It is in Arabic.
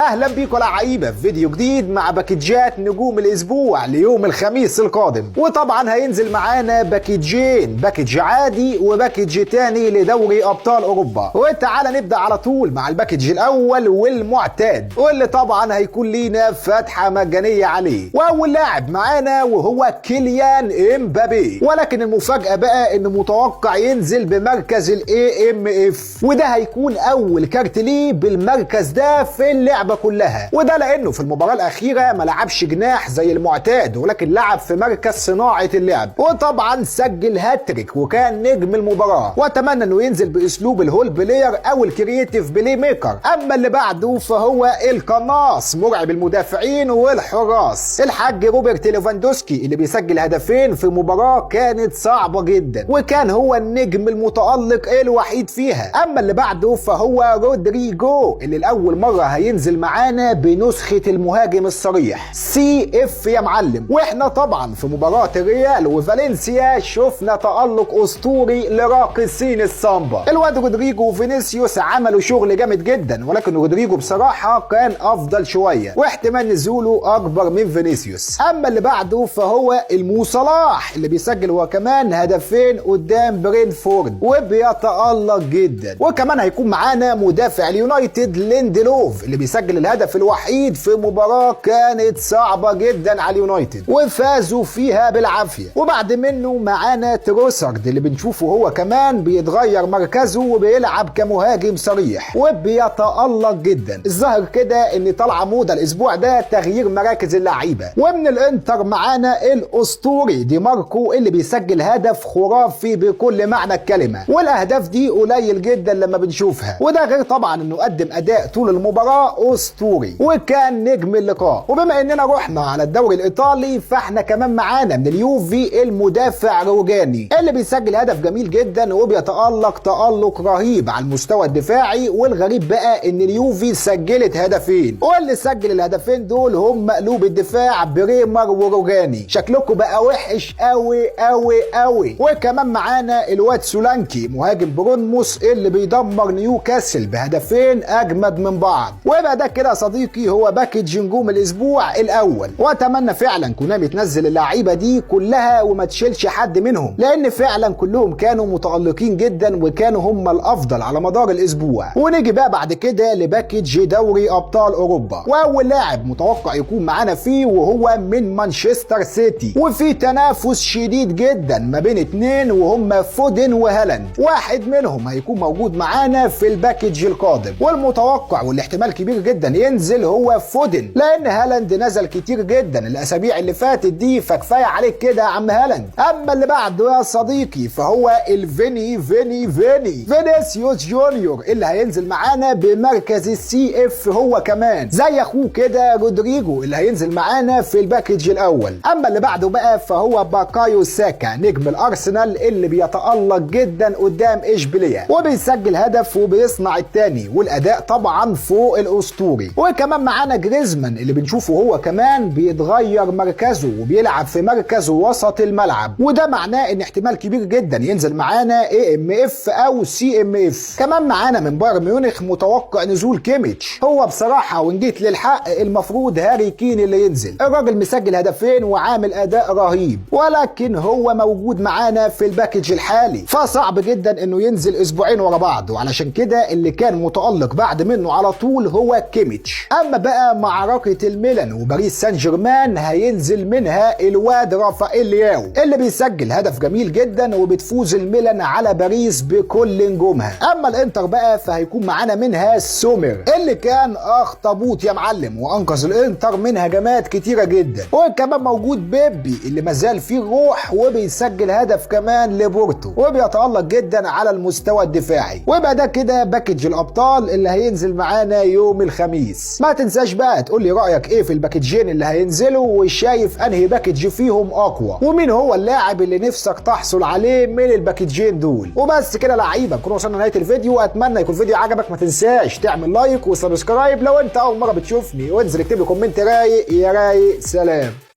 اهلا بيكم لعيبه في فيديو جديد مع باكيجات نجوم الاسبوع ليوم الخميس القادم. وطبعا هينزل معانا باكيجين، باكيج عادي وباكيج تاني لدوري ابطال اوروبا. وتعالى نبدا على طول مع الباكيج الاول والمعتاد، واللي طبعا هيكون لينا فتحه مجانيه عليه. واول لاعب معانا وهو كيليان امبابي، ولكن المفاجاه بقى ان متوقع ينزل بمركز الاي ام اف، وده هيكون اول كارت ليه بالمركز ده في اللعبه كلها. وده لانه في المباراه الاخيره ما لعبش جناح زي المعتاد، ولكن لعب في مركز صناعه اللعب، وطبعا سجل هاتريك وكان نجم المباراه. واتمنى انه ينزل باسلوب الهول بلاير او الكرييتيف بلاي ميكر. اما اللي بعده فهو القناص، مرعب المدافعين والحراس، الحاج روبرت ليفاندوسكي اللي بيسجل هدفين في مباراه كانت صعبه جدا، وكان هو النجم المتالق الوحيد فيها. اما اللي بعده فهو رودريجو اللي لاول مره هينزل معانا بنسخة المهاجم الصريح سي اف يا معلم. واحنا طبعا في مباراة الريال وفالنسيا شفنا تألق اسطوري لراقصين السامبا. الواد رودريجو وفينيسيوس عملوا شغل جامد جدا، ولكن رودريجو بصراحة كان افضل شوية، واحتمال نزوله اكبر من فينيسيوس. اما اللي بعده فهو المو صلاح اللي بيسجل هو كمان هدفين قدام برينفورد وبيتألق جدا. وكمان هيكون معانا مدافع اليونايتد ليندلوف اللي بيسجل الهدف الوحيد في مباراة كانت صعبة جدا على اليونايتد وفازوا فيها بالعافية. وبعد منه معانا تروسارد اللي بنشوفه هو كمان بيتغير مركزه وبيلعب كمهاجم صريح وبيتألق جدا. الظاهر كده ان طالعة موضة الاسبوع ده تغيير مراكز اللعيبة. ومن الانتر معانا الاسطوري دي ماركو اللي بيسجل هدف خرافي بكل معنى الكلمة، والاهداف دي قليل جدا لما بنشوفها، وده غير طبعا انه قدم اداء طول المباراة اسطوري وكان نجم اللقاء. وبما اننا رحنا على الدوري الايطالي فاحنا كمان معانا من اليوفي المدافع روجاني اللي بيسجل هدف جميل جدا وبيتألق تألق رهيب على المستوى الدفاعي. والغريب بقى ان اليوفي سجلت هدفين، واللي سجل الهدفين دول هم مقلوب الدفاع بريمر وروجاني. شكلكم بقى وحش قوي قوي قوي. وكمان معانا الواد سولانكي مهاجم برونموس اللي بيدمر نيوكاسل بهدفين اجمد من بعض. ويبقى ده كده يا صديقي هو باكيج نجوم الاسبوع الاول. واتمنى فعلا كونامي تنزل اللعيبه دي كلها وما تشيلش حد منهم، لان فعلا كلهم كانوا متالقين جدا وكانوا هم الافضل على مدار الاسبوع. ونيجي بقى بعد كده لباكيج دوري ابطال اوروبا، واول لاعب متوقع يكون معانا فيه وهو من مانشستر سيتي، وفي تنافس شديد جدا ما بين اتنين وهم فودن وهالاند. واحد منهم هيكون موجود معانا في الباكيج القادم، والمتوقع والاحتمال كبير جدا ينزل هو فودن، لان هالاند نزل كتير جدا الاسابيع اللي فاتت دي، فكفايه عليك كده يا عم هالاند. اما اللي بعده يا صديقي فهو فينيسيوس جونيور اللي هينزل معانا بمركز السي اف هو كمان زي اخوه كده رودريجو اللي هينزل معانا في الباكيج الاول. اما اللي بعده بقى فهو باكايو ساكا نجم الارسنال اللي بيتألق جدا قدام اشبيليه وبيسجل هدف وبيصنع الثاني، والاداء طبعا فوق الاسطوري. وكمان معانا جريزمان اللي بنشوفه هو كمان بيتغير مركزه وبيلعب في مركز وسط الملعب، وده معناه ان احتمال كبير جدا ينزل معانا اي ام اف او سي ام اف. كمان معانا من بايرن ميونخ متوقع نزول كيميتش. هو بصراحه وان جيت للحق المفروض هاري كين اللي ينزل، الراجل مسجل هدفين وعامل اداء رهيب، ولكن هو موجود معانا في الباكيج الحالي فصعب جدا انه ينزل اسبوعين ورا بعض، وعلشان كده اللي كان متألق بعد منه على طول هو كيميتش. اما بقى معركة الميلان وباريس سان جيرمان هينزل منها الواد رافائيل لياو اللي بيسجل هدف جميل جدا وبتفوز الميلان على باريس بكل نجومها. اما الانتر بقى فهيكون معانا منها سومر اللي كان اخطبوط يا معلم وانقذ الانتر من هجمات كتيرة جدا. وكمان موجود بيبي اللي مازال فيه روح وبيسجل هدف كمان لبورتو وبيتألق جدا على المستوى الدفاعي. ويبقى ده كده باكيج الابطال اللي هينزل معانا يوم الخميس. ما تنساش بقى تقول لي رايك ايه في الباكيجين اللي هينزلوا، وشايف انهي باكيج فيهم اقوى، ومين هو اللاعب اللي نفسك تحصل عليه من الباكيجين دول. وبس كده لعيبه نكون وصلنا لنهايه الفيديو. اتمنى يكون الفيديو عجبك، ما تنساش تعمل لايك وسبسكرايب لو انت اول مره بتشوفني، وانزل اكتب لي كومنت رايق يا رايق. سلام.